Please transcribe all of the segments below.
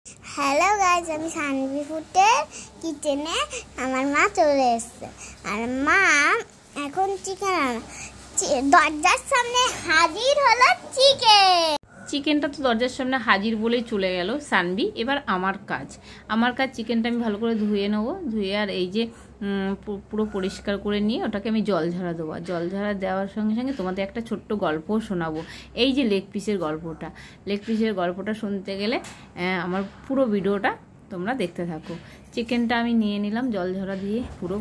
Hello guys, আমি সানভি ফুডের কিচেনে আমার মা চলে এসছে। আর মা এখন চিকেন দরজার সামনে হাজির হলো। চিকেনটা তো দরজার সামনে হাজির বলেই চলে গেল সানভি। এবার আমার কাজ চিকেনটা আমি ভালো করে ধুয়ে নেবো। ধুয়ে আর এই যে পুরো পরিষ্কার করে নিয়ে ওটাকে আমি জল ঝাড়া দেবো। জল ঝাড়া দেওয়ার সঙ্গে সঙ্গে তোমাদের একটা ছোট্ট গল্পও শোনাবো। এই যে লেগ পিসের গল্পটা শুনতে গেলে আমার পুরো ভিডিওটা তোমরা দেখতে থাকো। চিকেনটা আমি নিয়ে নিলাম, জল ঝরা দিয়ে পুরো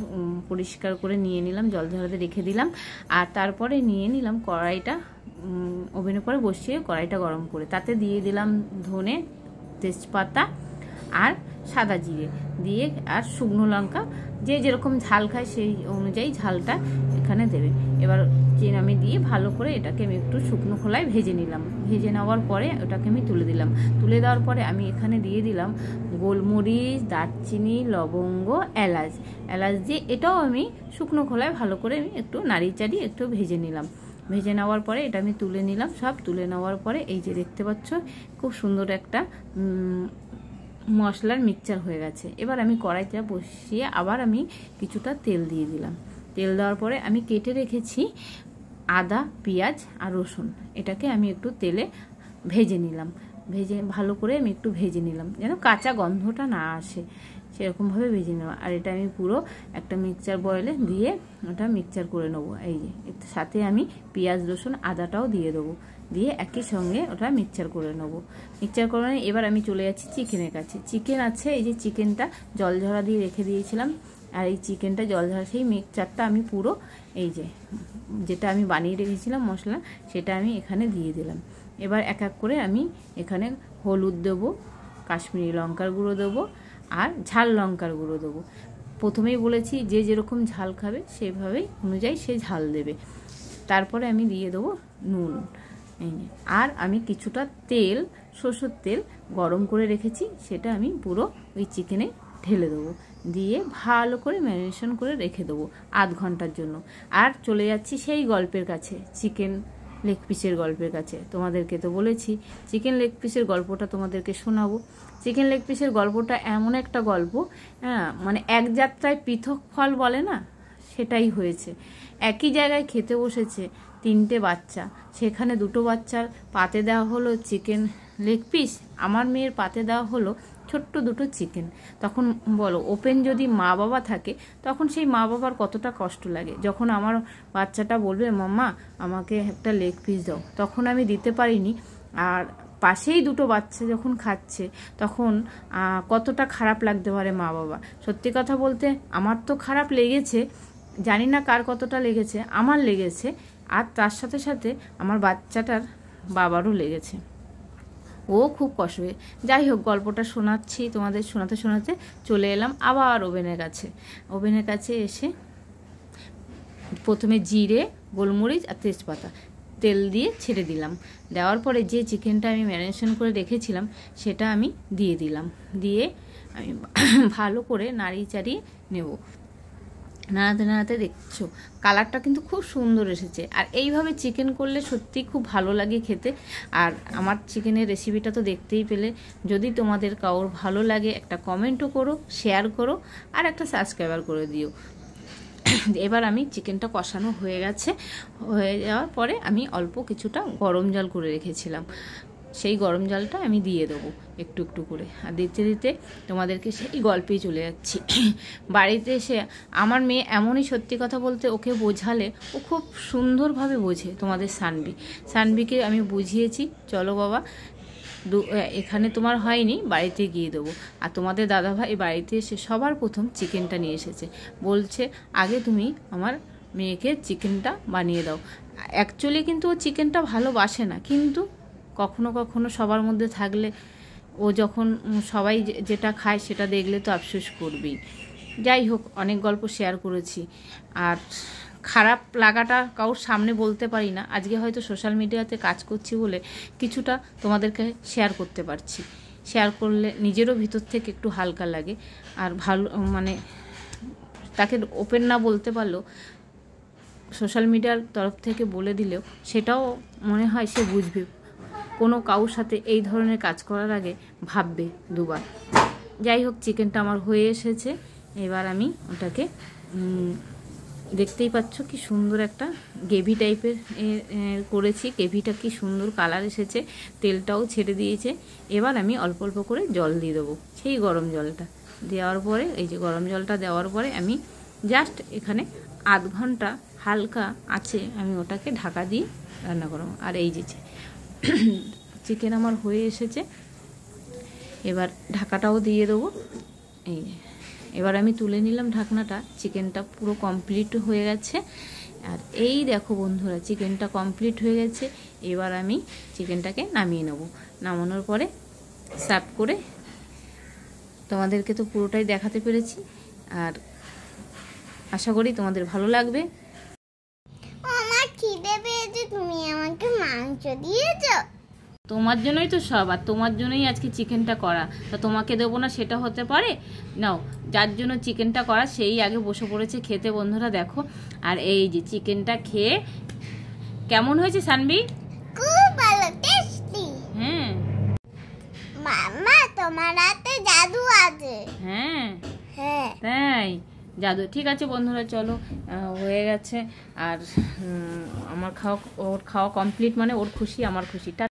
পরিষ্কার করে নিয়ে নিলাম, জল ঝরাতে রেখে দিলাম। আর তারপরে নিয়ে নিলাম কড়াইটা, ওভেনে করে বসিয়ে কড়াইটা গরম করে তাতে দিয়ে দিলাম ধনে, তেজপাতা আর সাদা জিরে দিয়ে আর শুকনো লঙ্কা। যে যেরকম ঝাল খায় সেই অনুযায়ী ঝালটা এখানে দেবে। এবার আমি দিয়ে ভালো করে এটাকে আমি একটু শুকনো খোলায় ভেজে নিলাম। ভেজে নেওয়ার পরে ওটাকে আমি তুলে দিলাম। তুলে দেওয়ার পরে আমি এখানে দিয়ে দিলাম গোলমরিচ, দারচিনি, লবঙ্গ, এলাচ দিয়ে এটাও আমি শুকনো খোলায় ভালো করে আমি একটু নাড়িয়ে চাড়িয়ে একটু ভেজে নিলাম। ভেজে নেওয়ার পরে এটা আমি তুলে নিলাম। সব তুলে নেওয়ার পরে এই যে দেখতে পাচ্ছ খুব সুন্দর একটা মশলার মিক্সচার হয়ে গেছে। এবার আমি কড়াইটা বসিয়ে আবার আমি কিছুটা তেল দিয়ে দিলাম। তেল দেওয়ার পরে আমি কেটে রেখেছি আদা, পেঁয়াজ আর রসুন, এটাকে আমি একটু তেলে ভেজে নিলাম। ভেজে ভালো করে আমি একটু ভেজে নিলাম যেন কাঁচা গন্ধটা না আসে, সেরকমভাবে ভেজে নেওয়া। আর এটা আমি পুরো একটা মিক্সচার বয়েলে দিয়ে ওটা মিক্সচার করে নেবো। এই যে এর সাথে আমি পেঁয়াজ, রসুন, আদাটাও দিয়ে দেবো, দিয়ে একই সঙ্গে ওটা মিক্সচার করে নেবো। মিক্সচার করে নিয়ে এবার আমি চলে যাচ্ছি চিকেনের কাছে। চিকেন আছে, এই যে চিকেনটা জল ঝরা দিয়ে রেখে দিয়েছিলাম। আর এই চিকেনটা জল ঝরা সেই মিক্সচারটা আমি পুরো এই যে যেটা আমি বানিয়ে রেখেছিলাম মশলা, সেটা আমি এখানে দিয়ে দিলাম। এবার এক এক করে আমি এখানে হলুদ দেবো, কাশ্মীরি লঙ্কার গুঁড়ো দেবো আর ঝাল লঙ্কার গুঁড়ো দেবো। প্রথমেই বলেছি যে যেরকম ঝাল খাবে সেইভাবেই অনুযায়ী সে ঝাল দেবে। তারপরে আমি দিয়ে দেবো নুন। আর আমি কিছুটা তেল, সরষের তেল গরম করে রেখেছি, সেটা আমি পুরো ওই চিকেনে ঢেলে দেবো। দিয়ে ভালো করে ম্যারিনেশন করে রেখে দেবো আধ ঘন্টার জন্য। আর চলে যাচ্ছি সেই গল্পের কাছে, চিকেন লেগ পিসের গল্পের কাছে। তোমাদেরকে তো বলেছি চিকেন লেগ পিসের গল্পটা তোমাদেরকে শোনাবো। চিকেন লেগ পিসের গল্পটা এমন একটা গল্প, মানে এক যাত্রায় পৃথক ফল বলে না, সেটাই হয়েছে। একই জায়গায় খেতে বসেছে তিনটে বাচ্চা, সেখানে দুটো বাচ্চার পাতে দেওয়া হলো চিকেন লেগ পিস, আমার মেয়ের পাতে দেওয়া হলো ছোট্ট দুটো চিকেন। তখন বলো, ওপেন যদি মা বাবা থাকে তখন সেই মা বাবার কতটা কষ্ট লাগে। যখন আমার বাচ্চাটা বলবে মাম্মা আমাকে একটা লেগ পিস দাও, তখন আমি দিতে পারিনি। আর পাশেই দুটো বাচ্চা যখন খাচ্ছে তখন কতটা খারাপ লাগতে পারে মা বাবা। সত্যি কথা বলতে আমার তো খারাপ লেগেছে, জানি না কার কতটা লেগেছে, আমার লেগেছে। আর তার সাথে সাথে আমার বাচ্চাটার বাবারও লেগেছে, ও খুব কষ্ট হয়ে। যাই হোক, গল্পটা শোনাচ্ছি তোমাদের, শোনাতে শোনাতে চলে এলাম আবার ওভেনের কাছে এসে প্রথমে জিরে, গোলমরিচ আর তেজপাতা তেল দিয়ে ছেড়ে দিলাম। দেওয়ার পরে যে চিকেনটা আমি ম্যারিনেশন করে রেখেছিলাম সেটা আমি দিয়ে দিলাম। দিয়ে আমি ভালো করে নাড়িয়ে চাড়িয়ে নেব। নাড়াতে নাড়াতে দেখছো কালারটা কিন্তু খুব সুন্দর এসেছে। আর এইভাবে চিকেন করলে সত্যি খুব ভালো লাগে খেতে। আর আমার চিকেনের রেসিপিটা তো দেখতেই পেলে। যদি তোমাদের কারোর ভালো লাগে একটা কমেন্টও করো, শেয়ার করো আর একটা সাবস্ক্রাইবার করে দিও। এবার আমি চিকেনটা কষানো হয়ে গেছে, হয়ে যাওয়ার পরে আমি অল্প কিছুটা গরম জল করে রেখেছিলাম, সেই গরম জলটা আমি দিয়ে দেবো একটু একটু করে। আর দিতে দিতে তোমাদেরকে সেই গল্পেই চলে যাচ্ছি। বাড়িতে এসে আমার মেয়ে এমনই, সত্যি কথা বলতে ওকে বোঝালে ও খুব সুন্দরভাবে বোঝে। তোমাদের সানভিকে আমি বুঝিয়েছি, চলো বাবা এখানে তোমার হয়নি, বাড়িতে গিয়ে দেবো। আর তোমাদের দাদাভাই বাড়িতে এসে সবার প্রথম চিকেনটা নিয়ে এসেছে, বলছে আগে তুমি আমার মেয়েকে চিকেনটা বানিয়ে দাও। অ্যাকচুয়ালি কিন্তু ও চিকেনটা ভালোবাসে না, কিন্তু কখনো কখনো সবার মধ্যে থাকলে ও যখন সবাই যেটা খায় সেটা দেখলে তো আফসোস করবেই। যাই হোক, অনেক গল্প শেয়ার করেছি। আর খারাপ লাগাটা কারোর সামনে বলতে পারি না, আজকে হয়তো সোশ্যাল মিডিয়াতে কাজ করছি বলে কিছুটা তোমাদেরকে শেয়ার করতে পারছি। শেয়ার করলে নিজেরও ভিতর থেকে একটু হালকা লাগে। আর ভালো মানে তাকে ওপেন না বলতে পারলেও সোশ্যাল মিডিয়ার তরফ থেকে বলে দিলেও সেটাও মনে হয় সে বুঝবে। কোনো কারোর সাথে এই ধরনের কাজ করার আগে ভাববে দুবার। যাই হোক, চিকেনটা আমার হয়ে এসেছে। এবার আমি ওটাকে দেখতেই পাচ্ছ কি সুন্দর একটা গ্রেভি টাইপের করেছি। গ্রেভিটা কি সুন্দর কালার এসেছে, তেলটাও ছেড়ে দিয়েছে। এবার আমি অল্প অল্প করে জল দিয়ে দেবো, সেই গরম জলটা দেওয়ার পরে, এই যে গরম জলটা দেওয়ার পরে আমি জাস্ট এখানে আধ ঘন্টা হালকা আছে আমি ওটাকে ঢাকা দিয়ে রান্না করব। আর এই যে চিকেন আমার হয়ে এসেছে, এবার ঢাকাটাও দিয়ে দেবো। এই এবার আমি তুলে নিলাম ঢাকনাটা, চিকেনটা পুরো কমপ্লিট হয়ে গেছে। আর এই দেখো বন্ধুরা, চিকেনটা কমপ্লিট হয়ে গেছে। এবার আমি চিকেনটাকে নামিয়ে নেব। নামানোর পরে সার্ভ করে তোমাদেরকে তো পুরোটাই দেখাতে পেরেছি, আর আশা করি তোমাদের ভালো লাগবে। আমার খিদে পেয়েছে, তুমি আমাকে মাংস দিয়েছো। তোমার জন্যই তো সব, আর তোমার জন্যই আজকে চিকেনটা করা। তা তোমাকে দেবো না সেটা হতে পারে? নাও, যার জন্য চিকেনটা করা সেই আগে বসে পড়েছে খেতে বন্ধুরা, দেখো। আর এই যে চিকেনটা খেয়ে কেমন হয়েছে সানবি? খুব ভালো, টেস্টি। হ্যাঁ মাম্মা, তোমার হাতে জাদু আছে। হ্যাঁ হ্যাঁ, তাই জাদু। ঠিক আছে বন্ধুরা, চলো, হয়ে গেছে। আর আমার ওর খাওয়া কমপ্লিট, মানে ওর খুশি আমার খুশি।